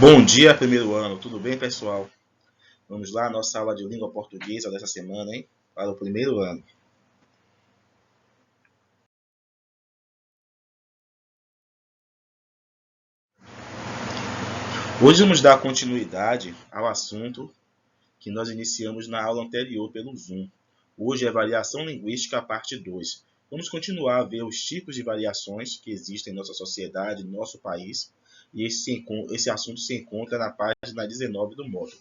Bom dia, primeiro ano. Tudo bem, pessoal? Vamos lá, nossa aula de língua portuguesa dessa semana, hein? Para o primeiro ano. Hoje vamos dar continuidade ao assunto que nós iniciamos na aula anterior pelo Zoom. Hoje é variação linguística, parte 2. Vamos continuar a ver os tipos de variações que existem em nossa sociedade, no nosso país. E esse assunto se encontra na página 19 do módulo.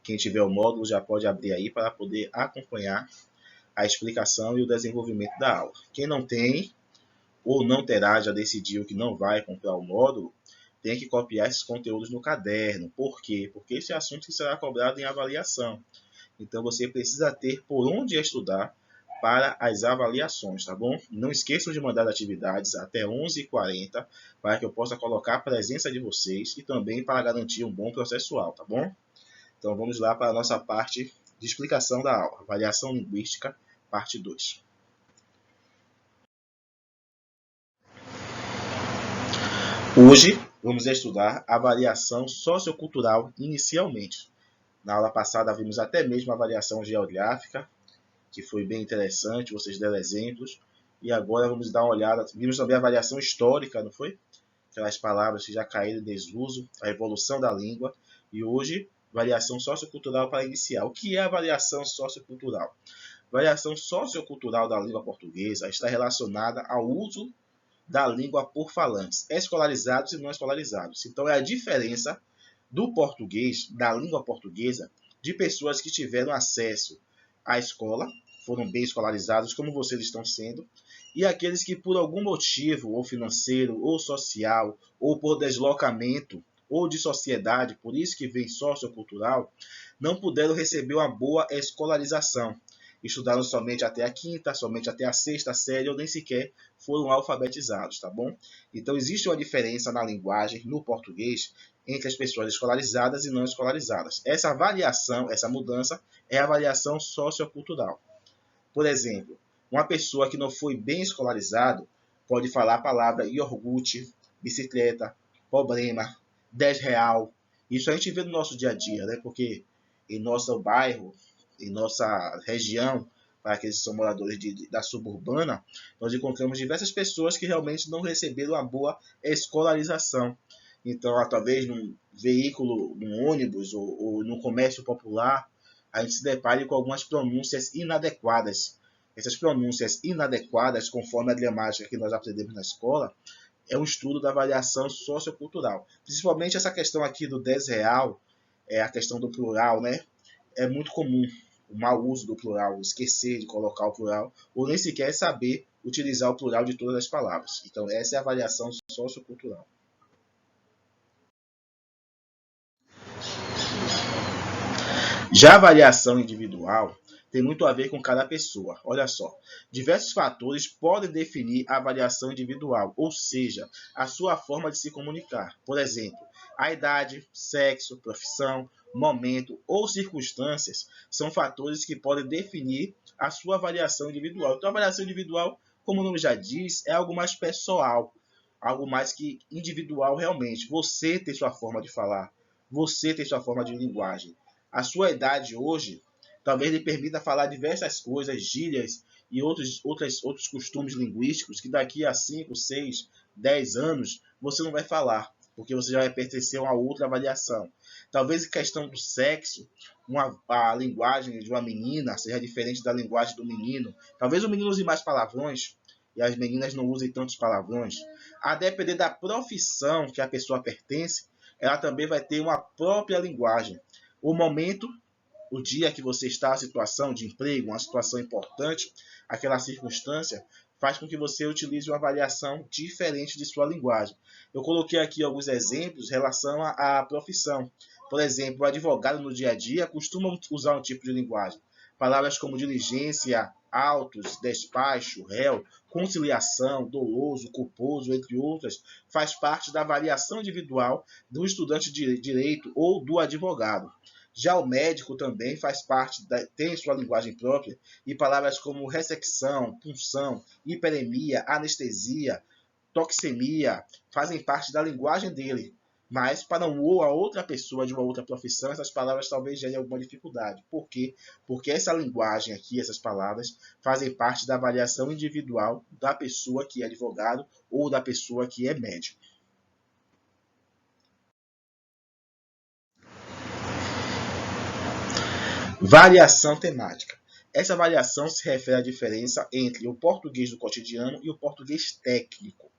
Quem tiver o módulo já pode abrir aí para poder acompanhar a explicação e o desenvolvimento da aula. Quem não tem ou não terá, já decidiu que não vai comprar o módulo, tem que copiar esses conteúdos no caderno. Por quê? Porque esse assunto será cobrado em avaliação. Então você precisa ter por onde estudar para as avaliações, tá bom? Não esqueçam de mandar atividades até 11h40 para que eu possa colocar a presença de vocês e também para garantir um bom processual, tá bom? Então vamos lá para a nossa parte de explicação da aula, avaliação linguística, parte 2. Hoje vamos estudar a variação sociocultural inicialmente. Na aula passada vimos até mesmo a variação geográfica, que foi bem interessante, vocês deram exemplos. E agora vamos dar uma olhada, vimos também a variação histórica, não foi? Aquelas palavras que já caíram em desuso, a evolução da língua. E hoje, variação sociocultural para iniciar. O que é a variação sociocultural? Variação sociocultural da língua portuguesa está relacionada ao uso da língua por falantes, escolarizados e não escolarizados. Então, é a diferença do português, da língua portuguesa, de pessoas que tiveram acesso à escola, foram bem escolarizados, como vocês estão sendo, e aqueles que, por algum motivo, ou financeiro, ou social, ou por deslocamento, ou de sociedade, por isso que vem sociocultural, não puderam receber uma boa escolarização. Estudaram somente até a quinta, somente até a sexta série, ou nem sequer foram alfabetizados, tá bom? Então, existe uma diferença na linguagem, no português, entre as pessoas escolarizadas e não escolarizadas. Essa variação, essa mudança, é a variação sociocultural. Por exemplo, uma pessoa que não foi bem escolarizado pode falar a palavra iogurte, bicicleta, problema, 10 real. Isso a gente vê no nosso dia a dia, né? Porque em nosso bairro, em nossa região, para aqueles que são moradores da suburbana, nós encontramos diversas pessoas que realmente não receberam uma boa escolarização. Então, talvez num veículo, num ônibus ou no comércio popular, a gente se depare com algumas pronúncias inadequadas. Essas pronúncias inadequadas, conforme a gramática que nós aprendemos na escola, é um estudo da variação sociocultural. Principalmente essa questão aqui do 10 real, é a questão do plural, né? É muito comum o mau uso do plural, esquecer de colocar o plural, ou nem sequer saber utilizar o plural de todas as palavras. Então, essa é a variação sociocultural. Já a variação individual tem muito a ver com cada pessoa. Olha só, diversos fatores podem definir a variação individual, ou seja, a sua forma de se comunicar. Por exemplo, a idade, sexo, profissão, momento ou circunstâncias são fatores que podem definir a sua variação individual. Então, a variação individual, como o nome já diz, é algo mais pessoal, algo mais que individual realmente. Você tem sua forma de falar, você tem sua forma de linguagem. A sua idade hoje talvez lhe permita falar diversas coisas, gírias e outros costumes linguísticos que daqui a 5, 6, 10 anos você não vai falar, porque você já vai pertencer a uma outra avaliação. Talvez em questão do sexo, a linguagem de uma menina seja diferente da linguagem do menino. Talvez o menino use mais palavrões e as meninas não usem tantos palavrões. A depender da profissão que a pessoa pertence, ela também vai ter uma própria linguagem. O momento, o dia que você está, a situação de emprego, uma situação importante, aquela circunstância, faz com que você utilize uma variação diferente de sua linguagem. Eu coloquei aqui alguns exemplos em relação à profissão. Por exemplo, o advogado no dia a dia costuma usar um tipo de linguagem. Palavras como diligência, autos, despacho, réu, conciliação, doloso, culposo, entre outras, faz parte da variação individual do estudante de direito ou do advogado. Já o médico também faz parte, tem sua linguagem própria, e palavras como ressecção, punção, hiperemia, anestesia, toxemia fazem parte da linguagem dele. Mas para uma outra pessoa de uma outra profissão, essas palavras talvez gerem alguma dificuldade. Por quê? Porque essa linguagem aqui, essas palavras, fazem parte da avaliação individual da pessoa que é advogado ou da pessoa que é médico. Variação temática. Essa variação se refere à diferença entre o português do cotidiano e o português técnico.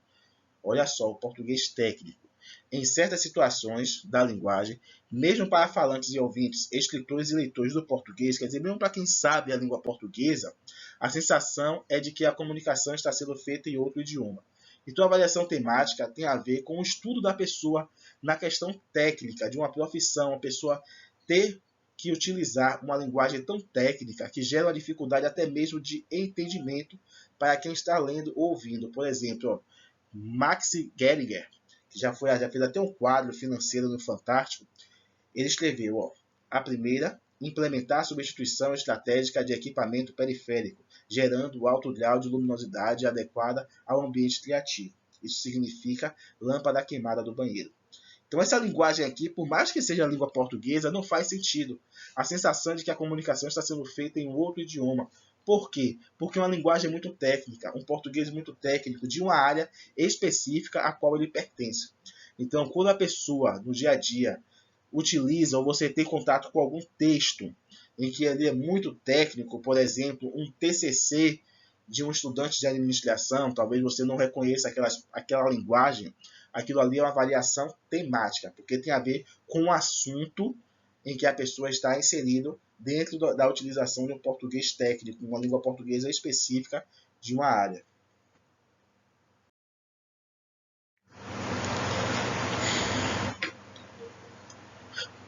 Olha só, o português técnico. Em certas situações da linguagem, mesmo para falantes e ouvintes, escritores e leitores do português, quer dizer, mesmo para quem sabe a língua portuguesa, a sensação é de que a comunicação está sendo feita em outro idioma. Então, a variação temática tem a ver com o estudo da pessoa na questão técnica de uma profissão, a pessoa ter que utilizar uma linguagem tão técnica que gera uma dificuldade até mesmo de entendimento para quem está lendo ou ouvindo. Por exemplo, Max Geringer, que já fez até um quadro financeiro no Fantástico, ele escreveu, a primeira, implementar a substituição estratégica de equipamento periférico, gerando alto grau de luminosidade adequada ao ambiente criativo. Isso significa lâmpada queimada do banheiro. Então essa linguagem aqui, por mais que seja a língua portuguesa, não faz sentido. A sensação de que a comunicação está sendo feita em outro idioma. Por quê? Porque é uma linguagem muito técnica, um português muito técnico, de uma área específica a qual ele pertence. Então, quando a pessoa, no dia a dia, utiliza ou você tem contato com algum texto em que ele é muito técnico, por exemplo, um TCC de um estudante de administração, talvez você não reconheça aquela linguagem, aquilo ali é uma variação temática, porque tem a ver com o assunto em que a pessoa está inserido dentro da utilização de um português técnico, uma língua portuguesa específica de uma área.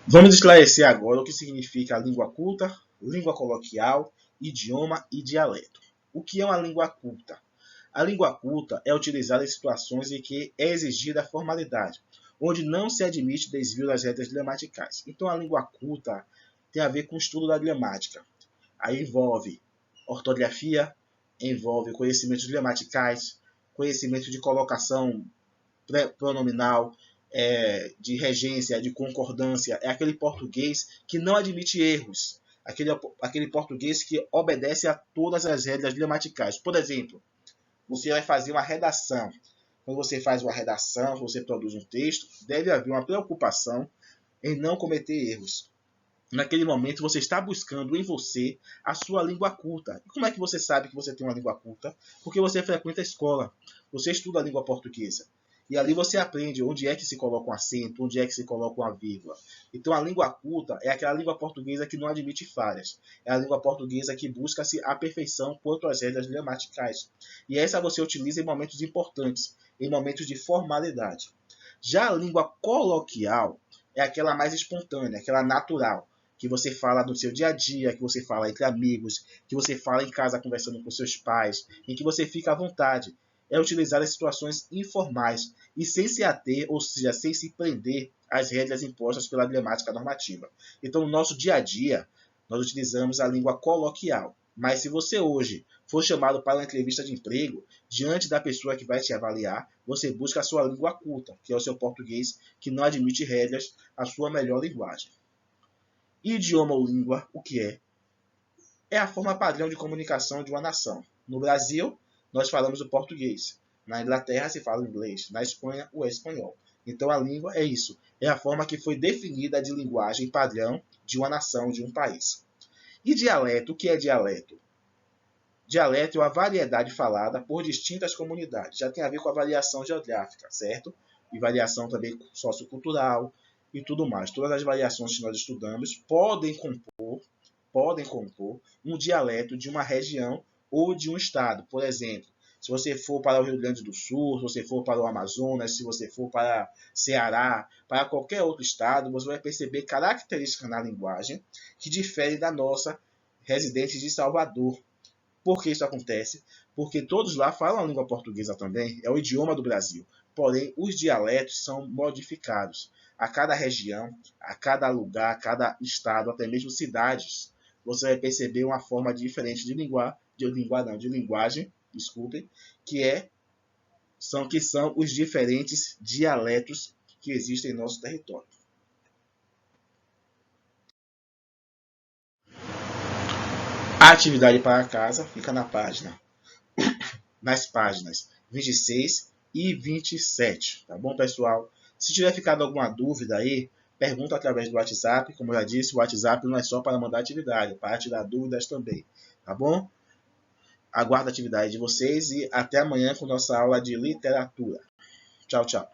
Vamos esclarecer agora o que significa língua culta, língua coloquial, idioma e dialeto. O que é uma língua culta? A língua culta é utilizada em situações em que é exigida a formalidade, onde não se admite desvio das regras gramaticais. Então, a língua culta tem a ver com o estudo da gramática. Aí envolve ortografia, envolve conhecimentos gramaticais, conhecimento de colocação pronominal, de regência, de concordância. É aquele português que não admite erros. Aquele português que obedece a todas as regras gramaticais. Por exemplo, você vai fazer uma redação. Quando você faz uma redação, você produz um texto, deve haver uma preocupação em não cometer erros. Naquele momento, você está buscando em você a sua língua culta. E como é que você sabe que você tem uma língua culta? Porque você frequenta a escola, você estuda a língua portuguesa. E ali você aprende onde é que se coloca um acento, onde é que se coloca uma vírgula. Então, a língua culta é aquela língua portuguesa que não admite falhas. É a língua portuguesa que busca-se a perfeição quanto às regras gramaticais. E essa você utiliza em momentos importantes, em momentos de formalidade. Já a língua coloquial é aquela mais espontânea, aquela natural, que você fala no seu dia a dia, que você fala entre amigos, que você fala em casa conversando com seus pais, em que você fica à vontade. É utilizar as situações informais e sem se ater, ou seja, sem se prender às regras impostas pela gramática normativa. Então, no nosso dia a dia, nós utilizamos a língua coloquial. Mas se você hoje for chamado para uma entrevista de emprego, diante da pessoa que vai te avaliar, você busca a sua língua culta, que é o seu português, que não admite regras, a sua melhor linguagem. Idioma ou língua, o que é? É a forma padrão de comunicação de uma nação. No Brasil, nós falamos o português. Na Inglaterra se fala o inglês. Na Espanha, o espanhol. Então a língua é isso. É a forma que foi definida de linguagem padrão de uma nação, de um país. E dialeto, o que é dialeto? Dialeto é uma variedade falada por distintas comunidades. Já tem a ver com a variação geográfica, certo? E variação também sociocultural e tudo mais. Todas as variações que nós estudamos podem compor um dialeto de uma região ou de um estado. Por exemplo, se você for para o Rio Grande do Sul, se você for para o Amazonas, se você for para Ceará, para qualquer outro estado, você vai perceber características na linguagem que diferem da nossa residente de Salvador. Por que isso acontece? Porque todos lá falam a língua portuguesa também, é o idioma do Brasil. Porém, os dialetos são modificados. A cada região, a cada lugar, a cada estado, até mesmo cidades, você vai perceber uma forma diferente de linguagem, desculpem, que são os diferentes dialetos que existem em nosso território. A atividade para casa fica nas páginas 26 e 27, tá bom, pessoal? Se tiver ficado alguma dúvida aí, pergunta através do WhatsApp. Como eu já disse, o WhatsApp não é só para mandar atividade, é para tirar dúvidas também, tá bom? Aguardo a atividade de vocês e até amanhã com nossa aula de literatura. Tchau, tchau.